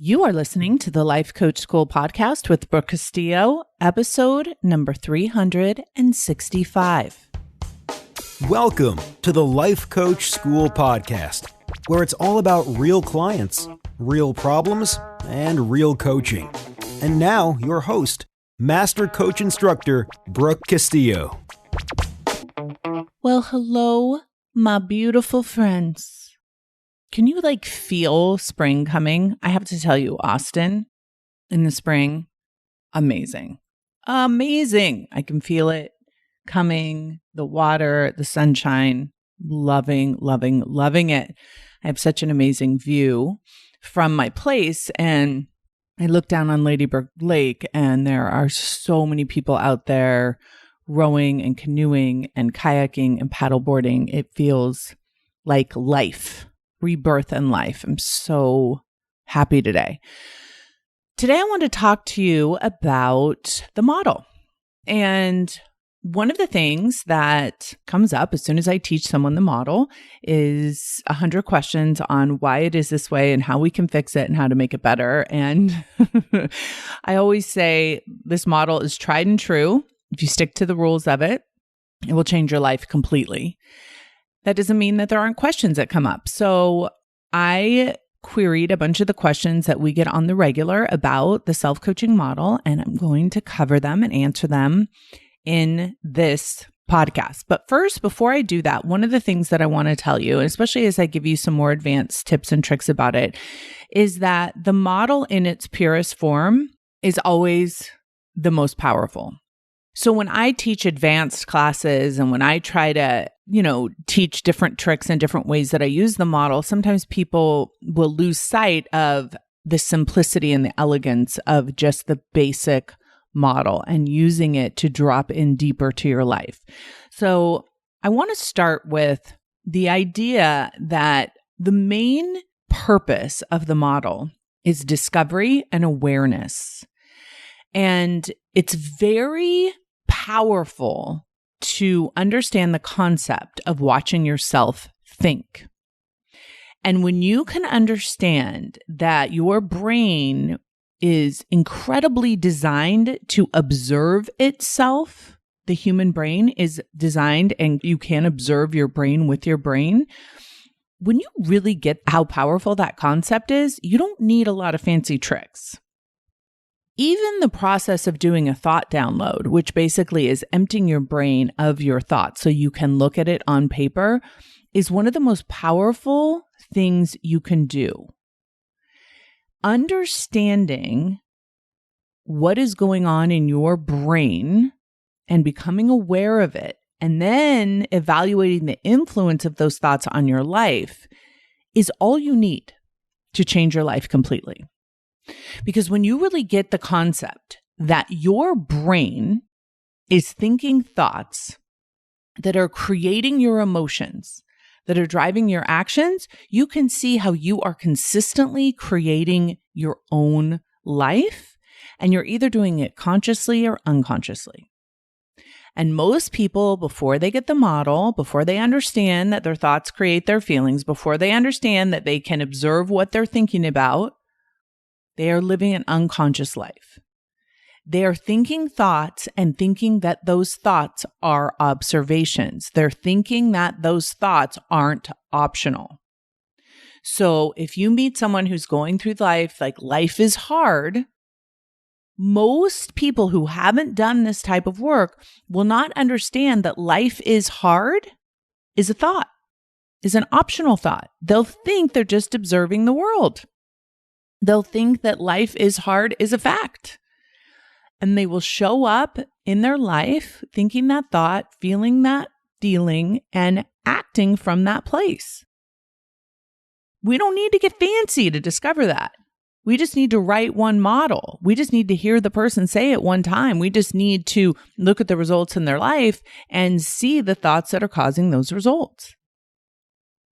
You are listening to the Life Coach School podcast with Brooke Castillo, episode number 365. Welcome to the Life Coach School podcast, where it's all about real clients, real problems, and real coaching. And now, your host, Master Coach Instructor, Brooke Castillo. Well, hello, my beautiful friends. Can you feel spring coming? I have to tell you, Austin, in the spring, amazing. Amazing. I can feel it coming, the water, the sunshine, loving it. I have such an amazing view from my place, and I look down on Lady Brooke Lake, and there are so many people out there rowing and canoeing and kayaking and paddleboarding. It feels like life. Rebirth and life. I'm so happy today. Today, I want to talk to you about the model. And one of the things that comes up as soon as I teach someone the model is 100 questions on why it is this way and how we can fix it and how to make it better. And I always say this model is tried and true. If you stick to the rules of it, it will change your life completely. That doesn't mean that there aren't questions that come up. So I queried a bunch of the questions that we get on the regular about the self-coaching model, and I'm going to cover them and answer them in this podcast. But first, before I do that, one of the things that I want to tell you, and especially as I give you some more advanced tips and tricks about it, is that the model in its purest form is always the most powerful. So when I teach advanced classes and when I try to, teach different tricks and different ways that I use the model, sometimes people will lose sight of the simplicity and the elegance of just the basic model and using it to drop in deeper to your life. So I want to start with the idea that the main purpose of the model is discovery and awareness. And it's very powerful to understand the concept of watching yourself think. And when you can understand that your brain is incredibly designed to observe itself, the human brain is designed and you can observe your brain with your brain. When you really get how powerful that concept is, you don't need a lot of fancy tricks. Even the process of doing a thought download, which basically is emptying your brain of your thoughts so you can look at it on paper, is one of the most powerful things you can do. Understanding what is going on in your brain and becoming aware of it, and then evaluating the influence of those thoughts on your life is all you need to change your life completely. Because when you really get the concept that your brain is thinking thoughts that are creating your emotions, that are driving your actions, you can see how you are consistently creating your own life, and you're either doing it consciously or unconsciously. And most people, before they get the model, before they understand that their thoughts create their feelings, before they understand that they can observe what they're thinking about, they are living an unconscious life. They are thinking thoughts and thinking that those thoughts are observations. They're thinking that those thoughts aren't optional. So if you meet someone who's going through life, like life is hard, most people who haven't done this type of work will not understand that life is hard is a thought, is an optional thought. They'll think they're just observing the world. They'll think that life is hard is a fact. And they will show up in their life thinking that thought, feeling that feeling, and acting from that place. We don't need to get fancy to discover that. We just need to write one model. We just need to hear the person say it one time. We just need to look at the results in their life and see the thoughts that are causing those results.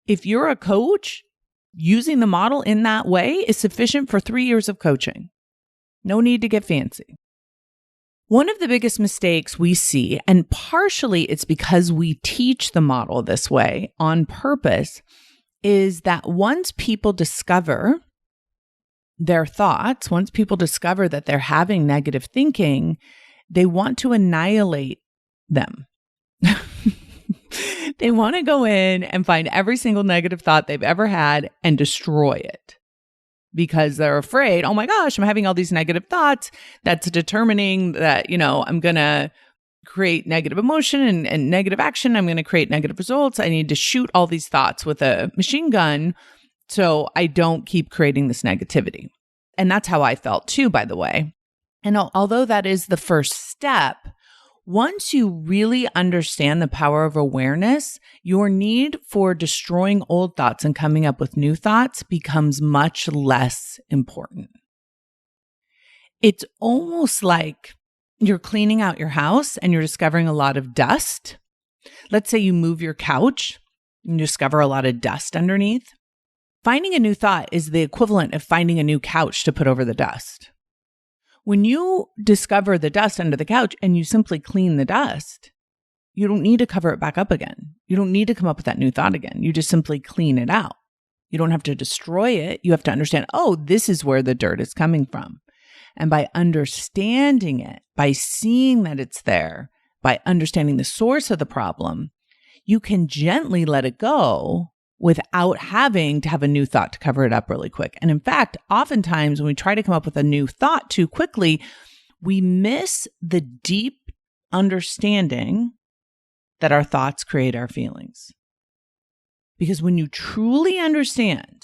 If you're a coach, using the model in that way is sufficient for 3 years of coaching. No need to get fancy. One of the biggest mistakes we see, and partially it's because we teach the model this way on purpose, is that once people discover their thoughts, once people discover that they're having negative thinking, they want to annihilate them. They want to go in and find every single negative thought they've ever had and destroy it because they're afraid, oh my gosh, I'm having all these negative thoughts. That's determining that, I'm going to create negative emotion and negative action. I'm going to create negative results. I need to shoot all these thoughts with a machine gun so I don't keep creating this negativity. And that's how I felt too, by the way. And although that is the first step, once you really understand the power of awareness, your need for destroying old thoughts and coming up with new thoughts becomes much less important. It's almost like you're cleaning out your house and you're discovering a lot of dust. Let's say you move your couch and you discover a lot of dust underneath. Finding a new thought is the equivalent of finding a new couch to put over the dust. When you discover the dust under the couch and you simply clean the dust, you don't need to cover it back up again. You don't need to come up with that new thought again. You just simply clean it out. You don't have to destroy it. You have to understand, oh, this is where the dirt is coming from. And by understanding it, by seeing that it's there, by understanding the source of the problem, you can gently let it go without having to have a new thought to cover it up really quick. And in fact, oftentimes when we try to come up with a new thought too quickly, we miss the deep understanding that our thoughts create our feelings. Because when you truly understand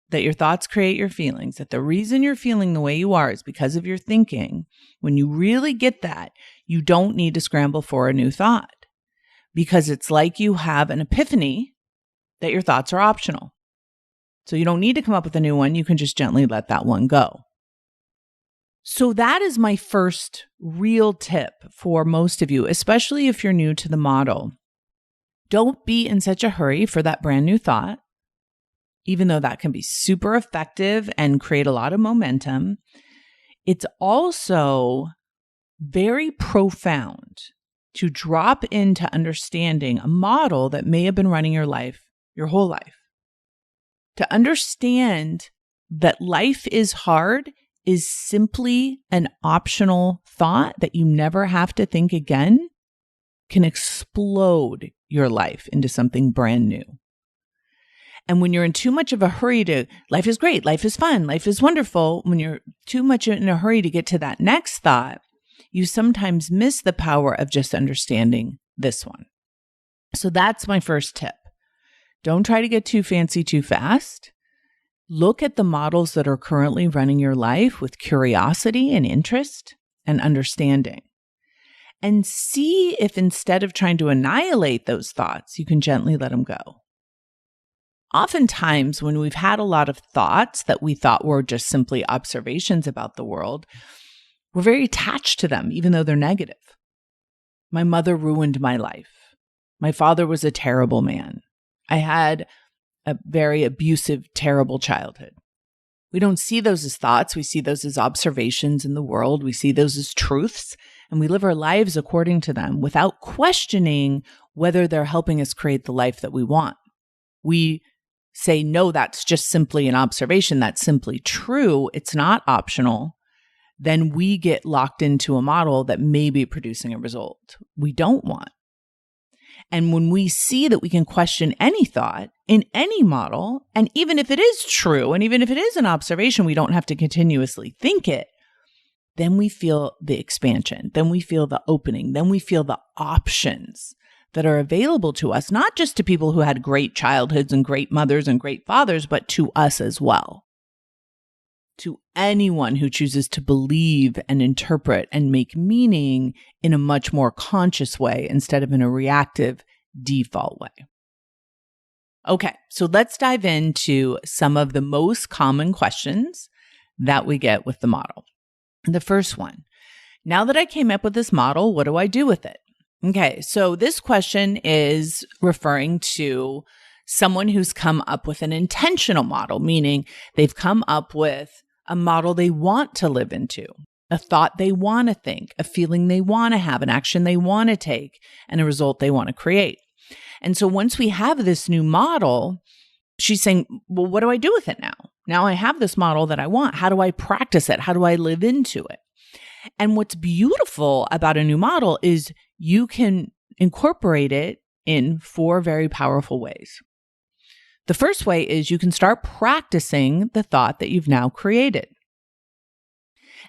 that your thoughts create your feelings, that the reason you're feeling the way you are is because of your thinking, when you really get that, you don't need to scramble for a new thought. Because it's like you have an epiphany that your thoughts are optional. So you don't need to come up with a new one. You can just gently let that one go. So that is my first real tip for most of you, especially if you're new to the model. Don't be in such a hurry for that brand new thought, even though that can be super effective and create a lot of momentum. It's also very profound to drop into understanding a model that may have been running your life your whole life. To understand that life is hard is simply an optional thought that you never have to think again can explode your life into something brand new. And when you're in too much of a hurry to, life is great, life is fun, life is wonderful, when you're too much in a hurry to get to that next thought, you sometimes miss the power of just understanding this one. So that's my first tip. Don't try to get too fancy too fast. Look at the models that are currently running your life with curiosity and interest and understanding. And see if instead of trying to annihilate those thoughts, you can gently let them go. Oftentimes, when we've had a lot of thoughts that we thought were just simply observations about the world, we're very attached to them, even though they're negative. My mother ruined my life. My father was a terrible man. I had a very abusive, terrible childhood. We don't see those as thoughts. We see those as observations in the world. We see those as truths, and we live our lives according to them without questioning whether they're helping us create the life that we want. We say, no, that's just simply an observation. That's simply true. It's not optional. Then we get locked into a model that may be producing a result we don't want. And when we see that we can question any thought in any model, and even if it is true, and even if it is an observation, we don't have to continuously think it, then we feel the expansion, then we feel the opening, then we feel the options that are available to us, not just to people who had great childhoods and great mothers and great fathers, but to us as well. To anyone who chooses to believe and interpret and make meaning in a much more conscious way instead of in a reactive default way. Okay, so let's dive into some of the most common questions that we get with the model. The first one, now that I came up with this model, what do I do with it? Okay, so this question is referring to someone who's come up with an intentional model, meaning they've come up with a model they want to live into, a thought they want to think, a feeling they want to have, an action they want to take, and a result they want to create. And so once we have this new model, she's saying, well, what do I do with it now? Now I have this model that I want. How do I practice it? How do I live into it? And what's beautiful about a new model is you can incorporate it in 4 very powerful ways. The first way is you can start practicing the thought that you've now created.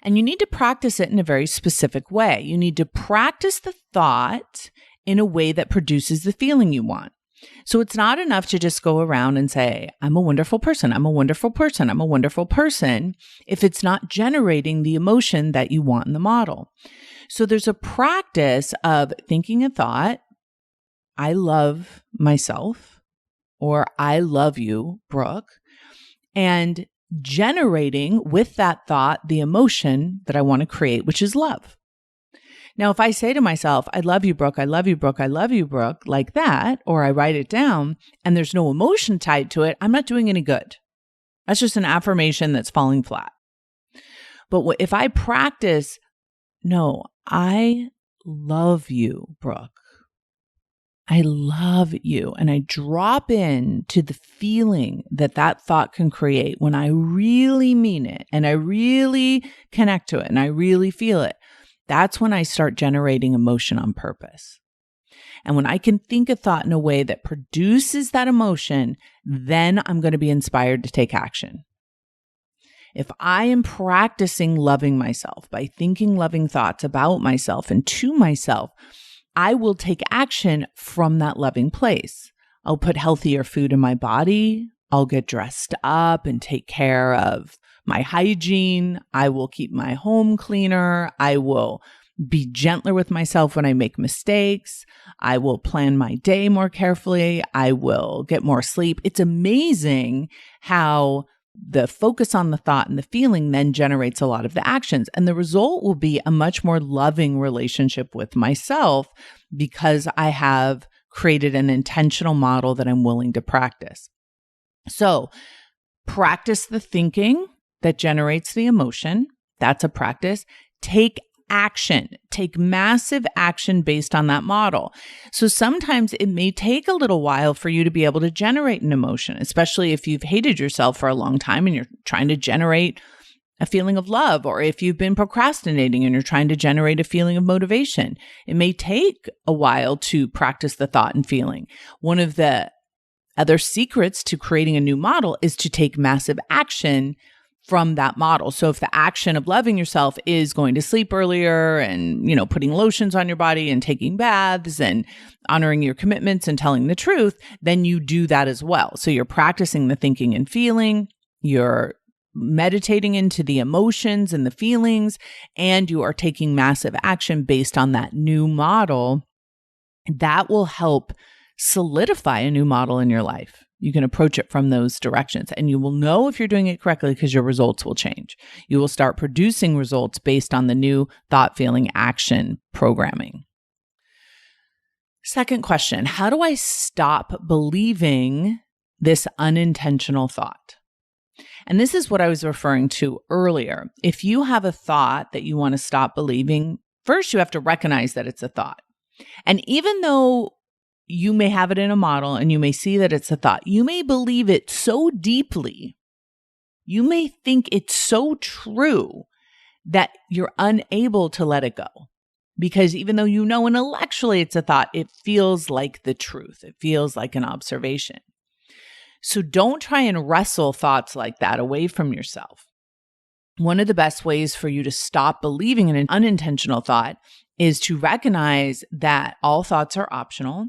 And you need to practice it in a very specific way. You need to practice the thought in a way that produces the feeling you want. So it's not enough to just go around and say, I'm a wonderful person. I'm a wonderful person. I'm a wonderful person, if it's not generating the emotion that you want in the model. So there's a practice of thinking a thought, I love myself, or I love you, Brooke, and generating with that thought the emotion that I want to create, which is love. Now, if I say to myself, I love you, Brooke, I love you, Brooke, I love you, Brooke, like that, or I write it down and there's no emotion tied to it, I'm not doing any good. That's just an affirmation that's falling flat. But if I practice, no, I love you, Brooke. I love you. And I drop in to the feeling that that thought can create when I really mean it and I really connect to it and I really feel it. That's when I start generating emotion on purpose. And when I can think a thought in a way that produces that emotion, then I'm going to be inspired to take action. If I am practicing loving myself by thinking loving thoughts about myself and to myself, I will take action from that loving place. I'll put healthier food in my body. I'll get dressed up and take care of my hygiene. I will keep my home cleaner. I will be gentler with myself when I make mistakes. I will plan my day more carefully. I will get more sleep. It's amazing how the focus on the thought and the feeling then generates a lot of the actions. And the result will be a much more loving relationship with myself because I have created an intentional model that I'm willing to practice. So practice the thinking that generates the emotion. That's a practice. Take action. Take massive action based on that model. So sometimes it may take a little while for you to be able to generate an emotion, especially if you've hated yourself for a long time and you're trying to generate a feeling of love, or if you've been procrastinating and you're trying to generate a feeling of motivation. It may take a while to practice the thought and feeling. One of the other secrets to creating a new model is to take massive action from that model. So if the action of loving yourself is going to sleep earlier and, putting lotions on your body and taking baths and honoring your commitments and telling the truth, then you do that as well. So you're practicing the thinking and feeling, you're meditating into the emotions and the feelings, and you are taking massive action based on that new model. That will help solidify a new model in your life. You can approach it from those directions, and you will know if you're doing it correctly because your results will change. You will start producing results based on the new thought, feeling, action programming. Second question, how do I stop believing this unintentional thought? And this is what I was referring to earlier. If you have a thought that you want to stop believing, first you have to recognize that it's a thought. And even though you may have it in a model and you may see that it's a thought, you may believe it so deeply, you may think it's so true that you're unable to let it go. Because even though you know intellectually it's a thought, it feels like the truth. It feels like an observation. So don't try and wrestle thoughts like that away from yourself. One of the best ways for you to stop believing in an unintentional thought is to recognize that all thoughts are optional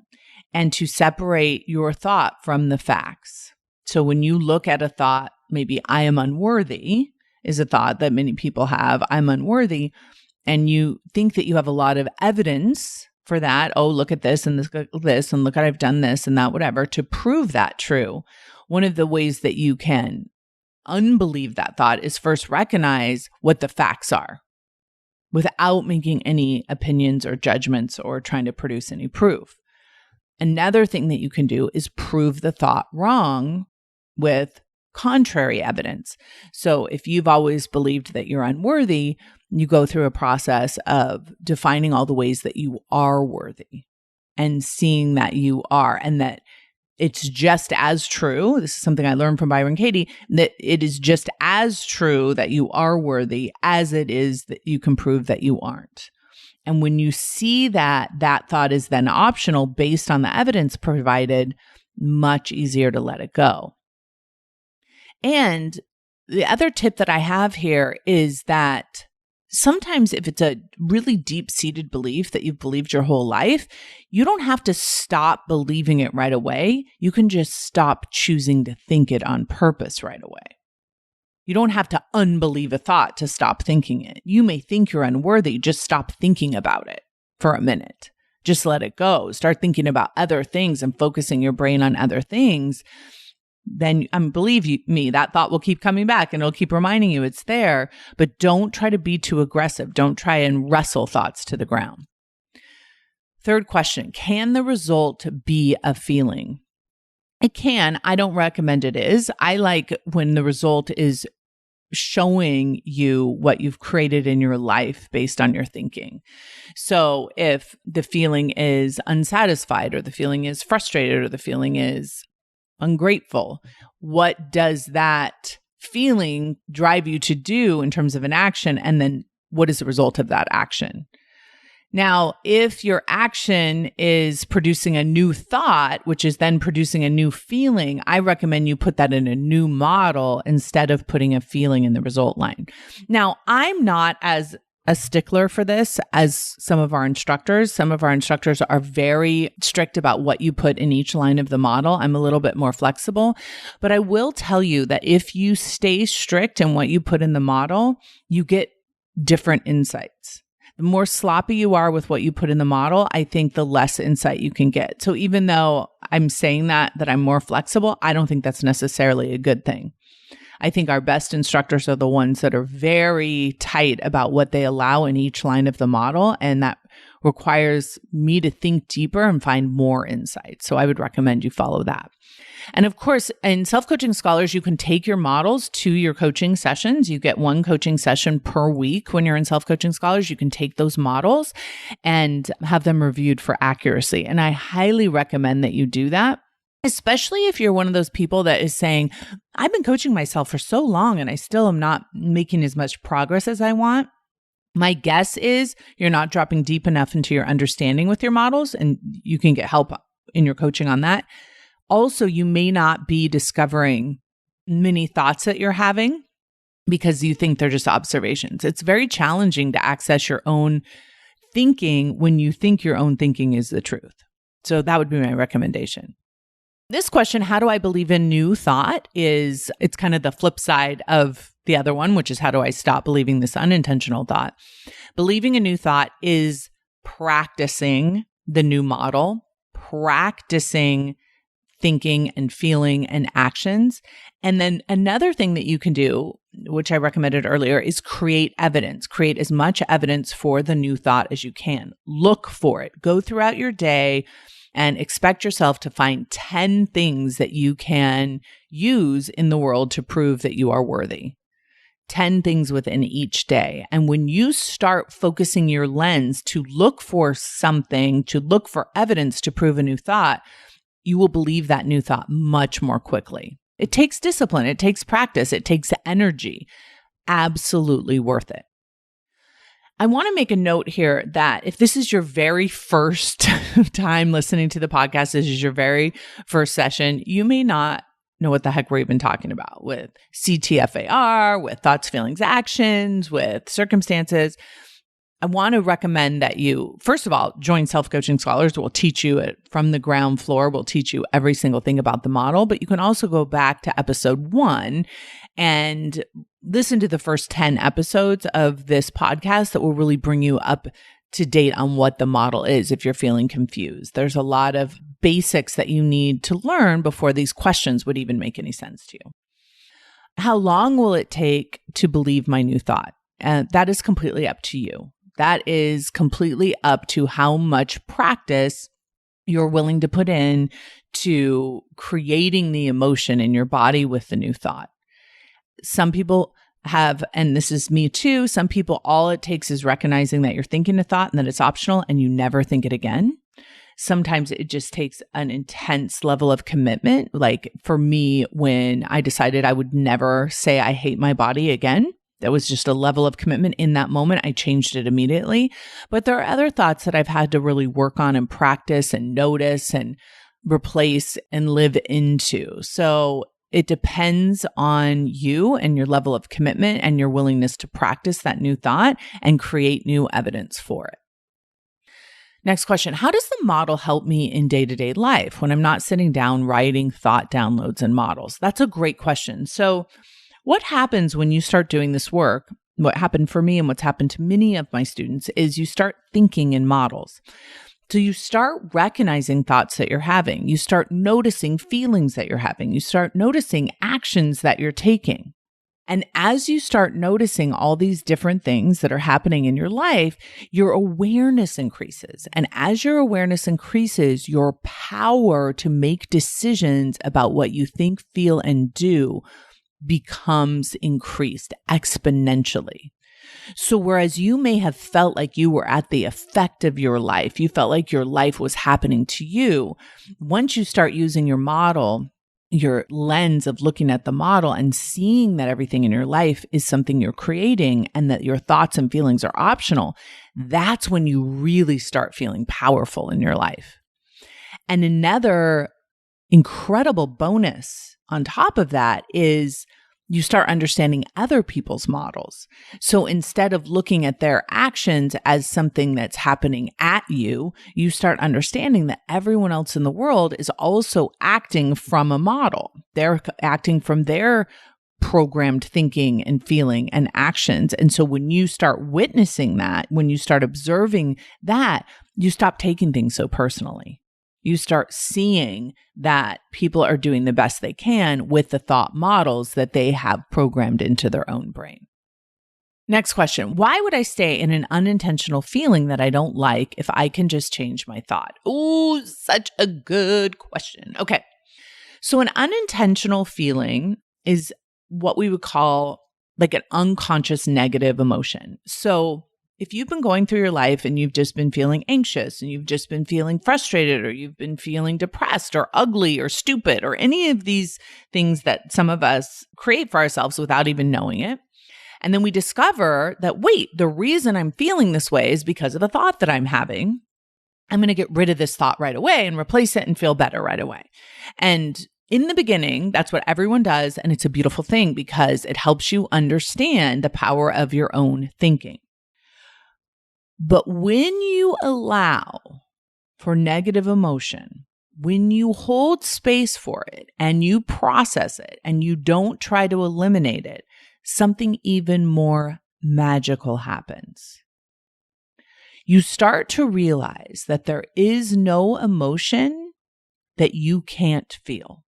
and to separate your thought from the facts. So when you look at a thought, maybe I am unworthy is a thought that many people have, I'm unworthy, and you think that you have a lot of evidence for that. Oh, look at this and this, and look at I've done this and that, whatever, to prove that true. One of the ways that you can unbelieve that thought is first recognize what the facts are without making any opinions or judgments or trying to produce any proof. Another thing that you can do is prove the thought wrong with contrary evidence. So if you've always believed that you're unworthy, you go through a process of defining all the ways that you are worthy and seeing that you are, and that It's just as true. This is something I learned from Byron Katie, that it is just as true that you are worthy as it is that you can prove that you aren't. And when you see that, that thought is then optional based on the evidence provided, much easier to let it go. And the other tip that I have here is that sometimes if it's a really deep-seated belief that you've believed your whole life, you don't have to stop believing it right away. You can just stop choosing to think it on purpose right away. You don't have to unbelieve a thought to stop thinking it. You may think you're unworthy. Just stop thinking about it for a minute. Just let it go. Start thinking about other things and focusing your brain on other things. Then believe me, that thought will keep coming back and it'll keep reminding you it's there, but don't try to be too aggressive. Don't try and wrestle thoughts to the ground. Third question, can the result be a feeling? It can. I don't recommend it is. I like when the result is showing you what you've created in your life based on your thinking. So if the feeling is unsatisfied, or the feeling is frustrated, or the feeling is ungrateful, what does that feeling drive you to do in terms of an action? And then what is the result of that action? Now, if your action is producing a new thought, which is then producing a new feeling, I recommend you put that in a new model instead of putting a feeling in the result line. Now, I'm not as a stickler for this as some of our instructors. Some of our instructors are very strict about what you put in each line of the model. I'm a little bit more flexible, but I will tell you that if you stay strict in what you put in the model, you get different insights. The more sloppy you are with what you put in the model, I think the less insight you can get. So even though I'm saying that I'm more flexible, I don't think that's necessarily a good thing. I think our best instructors are the ones that are very tight about what they allow in each line of the model, and that requires me to think deeper and find more insight. So I would recommend you follow that. And of course, in Self-Coaching Scholars, you can take your models to your coaching sessions. You get one coaching session per week when you're in Self-Coaching Scholars. You can take those models and have them reviewed for accuracy. And I highly recommend that you do that, especially if you're one of those people that is saying, I've been coaching myself for so long and I still am not making as much progress as I want. My guess is you're not dropping deep enough into your understanding with your models, and you can get help in your coaching on that. Also, you may not be discovering many thoughts that you're having because you think they're just observations. It's very challenging to access your own thinking when you think your own thinking is the truth. So that would be my recommendation. This question, how do I believe in new thought, it's kind of the flip side of the other one, which is how do I stop believing this unintentional thought? Believing a new thought is practicing the new model, practicing thinking and feeling and actions. And then another thing that you can do, which I recommended earlier, is create evidence. Create as much evidence for the new thought as you can. Look for it. Go throughout your day and expect yourself to find 10 things that you can use in the world to prove that you are worthy. 10 things within each day. And when you start focusing your lens to look for something, to look for evidence to prove a new thought, you will believe that new thought much more quickly. It takes discipline. It takes practice. It takes energy. Absolutely worth it. I want to make a note here that if this is your very first time listening to the podcast, this is your very first session, you may not know what the heck we're even talking about with CTFAR, with thoughts, feelings, actions, with circumstances. I want to recommend that you, first of all, join Self-Coaching Scholars. We'll teach you it from the ground floor. We'll teach you every single thing about the model, but you can also go back to episode 1 and listen to the first 10 episodes of this podcast that will really bring you up to date on what the model is if you're feeling confused. There's a lot of basics that you need to learn before these questions would even make any sense to you. How long will it take to believe my new thought? That is completely up to you. That is completely up to how much practice you're willing to put in to creating the emotion in your body with the new thought. Some people have, and this is me too, some people, all it takes is recognizing that you're thinking a thought and that it's optional and you never think it again. Sometimes it just takes an intense level of commitment. Like for me, when I decided I would never say I hate my body again, that was just a level of commitment in that moment. I changed it immediately. But there are other thoughts that I've had to really work on and practice and notice and replace and live into. So it depends on you and your level of commitment and your willingness to practice that new thought and create new evidence for it. Next question. How does the model help me in day-to-day life when I'm not sitting down writing thought downloads and models? That's a great question. So what happens when you start doing this work? What happened for me and what's happened to many of my students is you start thinking in models. So you start recognizing thoughts that you're having. You start noticing feelings that you're having. You start noticing actions that you're taking. And as you start noticing all these different things that are happening in your life, your awareness increases. And as your awareness increases, your power to make decisions about what you think, feel, and do becomes increased exponentially. So whereas you may have felt like you were at the effect of your life, you felt like your life was happening to you, once you start using your model, your lens of looking at the model and seeing that everything in your life is something you're creating and that your thoughts and feelings are optional, that's when you really start feeling powerful in your life. And another incredible bonus on top of that is you start understanding other people's models. So instead of looking at their actions as something that's happening at you, you start understanding that everyone else in the world is also acting from a model. They're acting from their programmed thinking and feeling and actions. And so when you start witnessing that, when you start observing that, you stop taking things so personally. You start seeing that people are doing the best they can with the thought models that they have programmed into their own brain. Next question. Why would I stay in an unintentional feeling that I don't like if I can just change my thought? Ooh, such a good question. Okay. So an unintentional feeling is what we would call like an unconscious negative emotion. So if you've been going through your life and you've just been feeling anxious and you've just been feeling frustrated or you've been feeling depressed or ugly or stupid or any of these things that some of us create for ourselves without even knowing it, and then we discover that, wait, the reason I'm feeling this way is because of the thought that I'm having, I'm going to get rid of this thought right away and replace it and feel better right away. And in the beginning, that's what everyone does. And it's a beautiful thing because it helps you understand the power of your own thinking. But when you allow for negative emotion, when you hold space for it and you process it and you don't try to eliminate it, something even more magical happens. You start to realize that there is no emotion that you can't feel.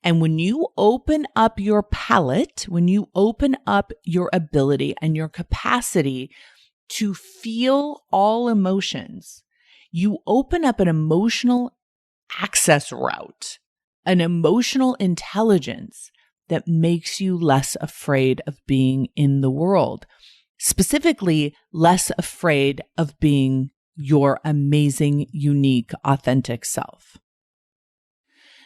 And when you open up your palette, when you open up your ability and your capacity to feel all emotions, you open up an emotional access route, an emotional intelligence that makes you less afraid of being in the world, specifically less afraid of being your amazing, unique, authentic self.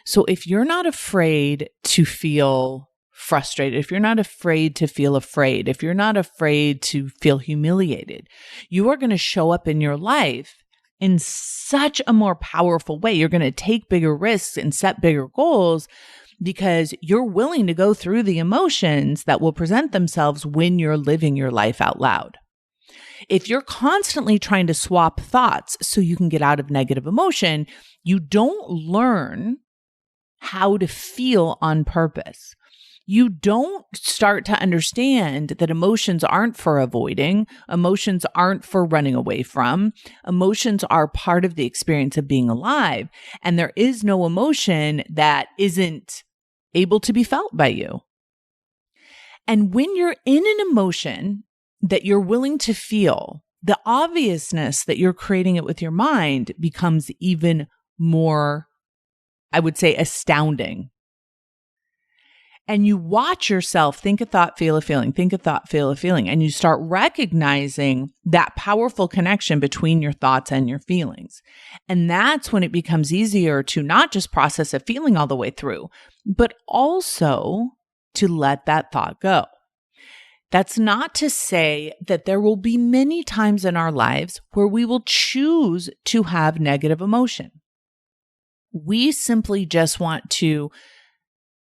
So if you're not afraid to feel frustrated, if you're not afraid to feel afraid, if you're not afraid to feel humiliated, you are going to show up in your life in such a more powerful way. You're going to take bigger risks and set bigger goals because you're willing to go through the emotions that will present themselves when you're living your life out loud. If you're constantly trying to swap thoughts so you can get out of negative emotion, you don't learn how to feel on purpose. You don't start to understand that emotions aren't for avoiding, emotions aren't for running away from, emotions are part of the experience of being alive. And there is no emotion that isn't able to be felt by you. And when you're in an emotion that you're willing to feel, the obviousness that you're creating it with your mind becomes even more, I would say, astounding. And you watch yourself think a thought, feel a feeling, think a thought, feel a feeling. And you start recognizing that powerful connection between your thoughts and your feelings. And that's when it becomes easier to not just process a feeling all the way through, but also to let that thought go. That's not to say that there will be many times in our lives where we will choose to have negative emotion. We simply just want to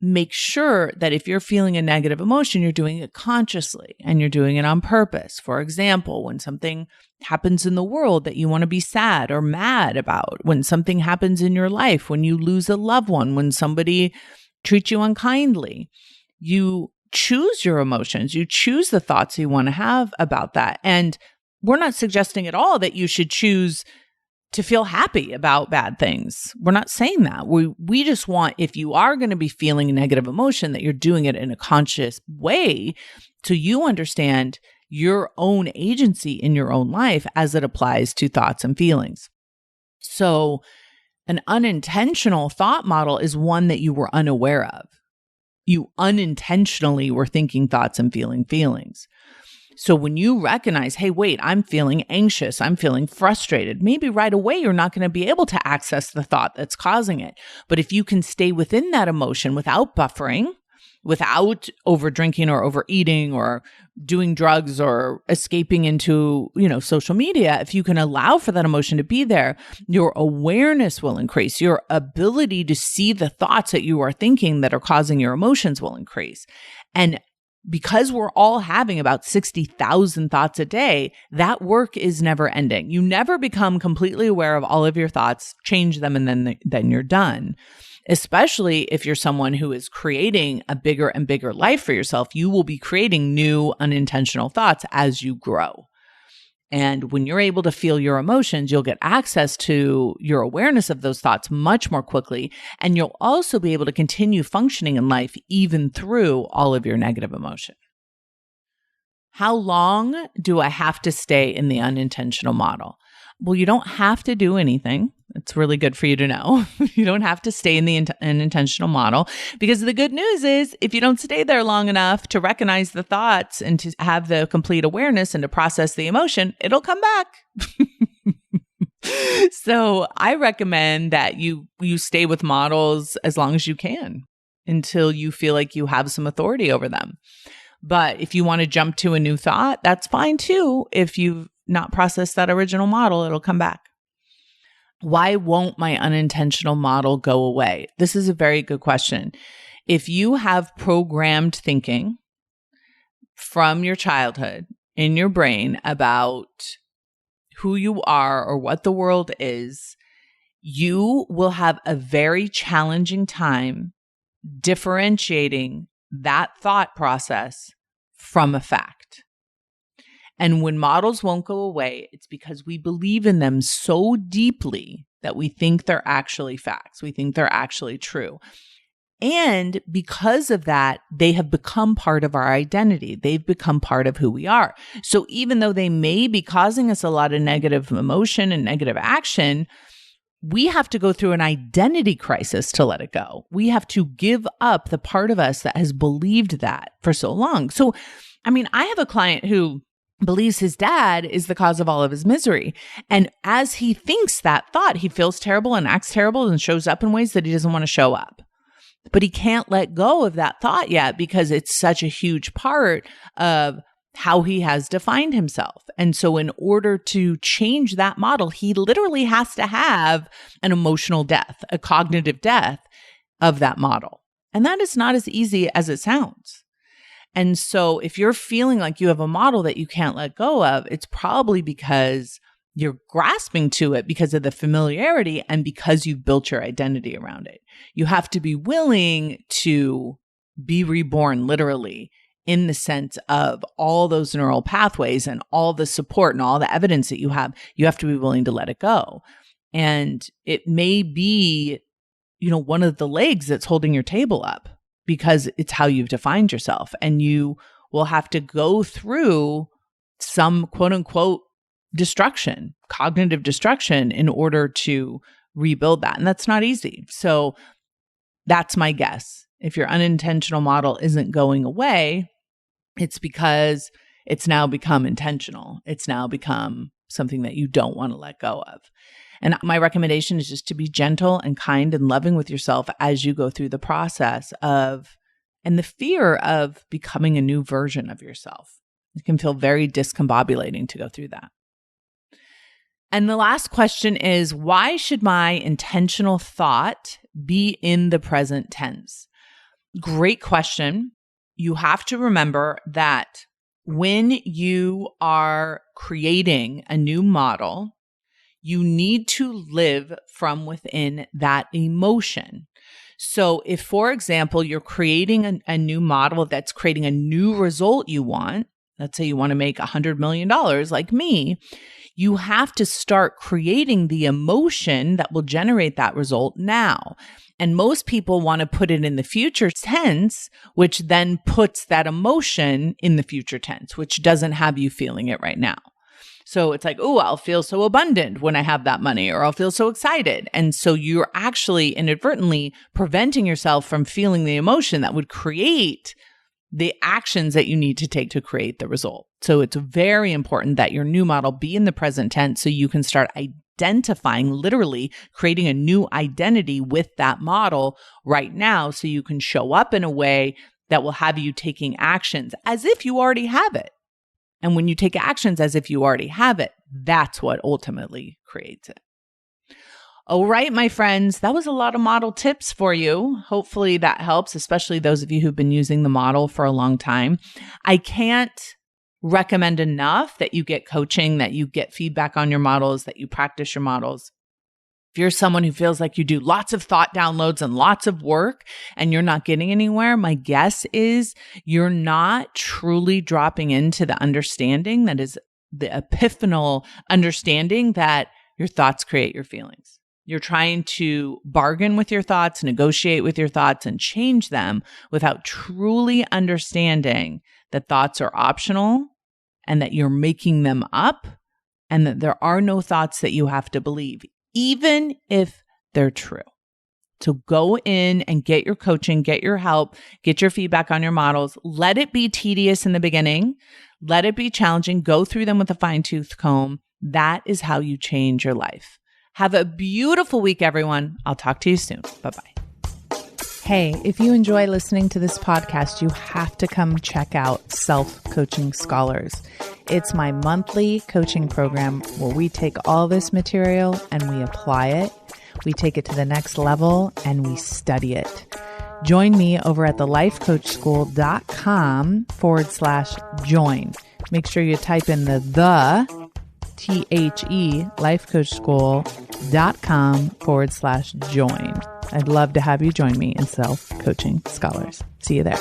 make sure that if you're feeling a negative emotion, you're doing it consciously and you're doing it on purpose. For example, when something happens in the world that you want to be sad or mad about, when something happens in your life, when you lose a loved one, when somebody treats you unkindly, you choose your emotions. You choose the thoughts you want to have about that. And we're not suggesting at all that you should choose to feel happy about bad things. We're not saying that. We just want, if you are going to be feeling a negative emotion, that you're doing it in a conscious way so you understand your own agency in your own life as it applies to thoughts and feelings. So an unintentional thought model is one that you were unaware of. You unintentionally were thinking thoughts and feeling feelings. So when you recognize, hey, wait, I'm feeling anxious, I'm feeling frustrated, maybe right away you're not going to be able to access the thought that's causing it. But if you can stay within that emotion without buffering, without over drinking or overeating or doing drugs or escaping into, social media, if you can allow for that emotion to be there, your awareness will increase. Your ability to see the thoughts that you are thinking that are causing your emotions will increase. And because we're all having about 60,000 thoughts a day, that work is never ending. You never become completely aware of all of your thoughts, change them, and then you're done. Especially if you're someone who is creating a bigger and bigger life for yourself, you will be creating new unintentional thoughts as you grow. And when you're able to feel your emotions, you'll get access to your awareness of those thoughts much more quickly. And you'll also be able to continue functioning in life even through all of your negative emotion. How long do I have to stay in the unintentional model? Well, you don't have to do anything. It's really good for you to know. You don't have to stay in the unintentional model, because the good news is if you don't stay there long enough to recognize the thoughts and to have the complete awareness and to process the emotion, it'll come back. So I recommend that you stay with models as long as you can until you feel like you have some authority over them. But if you want to jump to a new thought, that's fine too. If you've not processed that original model, it'll come back. Why won't my unintentional model go away? This is a very good question. If you have programmed thinking from your childhood in your brain about who you are or what the world is, you will have a very challenging time differentiating that thought process from a fact. And when models won't go away, it's because we believe in them so deeply that we think they're actually facts. We think they're actually true. And because of that, they have become part of our identity. They've become part of who we are. So even though they may be causing us a lot of negative emotion and negative action, we have to go through an identity crisis to let it go. We have to give up the part of us that has believed that for so long. So, I have a client who believes his dad is the cause of all of his misery. And as he thinks that thought, he feels terrible and acts terrible and shows up in ways that he doesn't want to show up. But he can't let go of that thought yet because it's such a huge part of how he has defined himself. And so in order to change that model, he literally has to have an emotional death, a cognitive death of that model. And that is not as easy as it sounds. And so if you're feeling like you have a model that you can't let go of, it's probably because you're grasping to it because of the familiarity and because you've built your identity around it. You have to be willing to be reborn, literally, in the sense of all those neural pathways and all the support and all the evidence that you have to be willing to let it go. And it may be, one of the legs that's holding your table up, because it's how you've defined yourself. And you will have to go through some quote unquote destruction, cognitive destruction, in order to rebuild that. And that's not easy. So that's my guess. If your unintentional model isn't going away, it's because it's now become intentional. It's now become something that you don't want to let go of. And my recommendation is just to be gentle and kind and loving with yourself as you go through the process of, and the fear of becoming a new version of yourself. It can feel very discombobulating to go through that. And the last question is, why should my intentional thought be in the present tense? Great question. You have to remember that when you are creating a new model, you need to live from within that emotion. So if, for example, you're creating a new model that's creating a new result you want, let's say you want to make $100 million like me, you have to start creating the emotion that will generate that result now. And most people want to put it in the future tense, which then puts that emotion in the future tense, which doesn't have you feeling it right now. So it's like, oh, I'll feel so abundant when I have that money, or I'll feel so excited. And so you're actually inadvertently preventing yourself from feeling the emotion that would create the actions that you need to take to create the result. So it's very important that your new model be in the present tense so you can start identifying, literally creating a new identity with that model right now, so you can show up in a way that will have you taking actions as if you already have it. And when you take actions as if you already have it, that's what ultimately creates it. All right, my friends, that was a lot of model tips for you. Hopefully that helps, especially those of you who've been using the model for a long time. I can't recommend enough that you get coaching, that you get feedback on your models, that you practice your models. If you're someone who feels like you do lots of thought downloads and lots of work and you're not getting anywhere, my guess is you're not truly dropping into the understanding that is the epiphanal understanding that your thoughts create your feelings. You're trying to bargain with your thoughts, negotiate with your thoughts, and change them without truly understanding that thoughts are optional and that you're making them up and that there are no thoughts that you have to believe, even if they're true. So go in and get your coaching, get your help, get your feedback on your models. Let it be tedious in the beginning. Let it be challenging. Go through them with a fine-tooth comb. That is how you change your life. Have a beautiful week, everyone. I'll talk to you soon. Bye-bye. Hey, if you enjoy listening to this podcast, you have to come check out Self-Coaching Scholars. It's my monthly coaching program where we take all this material and we apply it. We take it to the next level and we study it. Join me over at thelifecoachschool.com/join. Make sure you type in the lifecoachschool.com/join. I'd love to have you join me in Self-Coaching Scholars. See you there.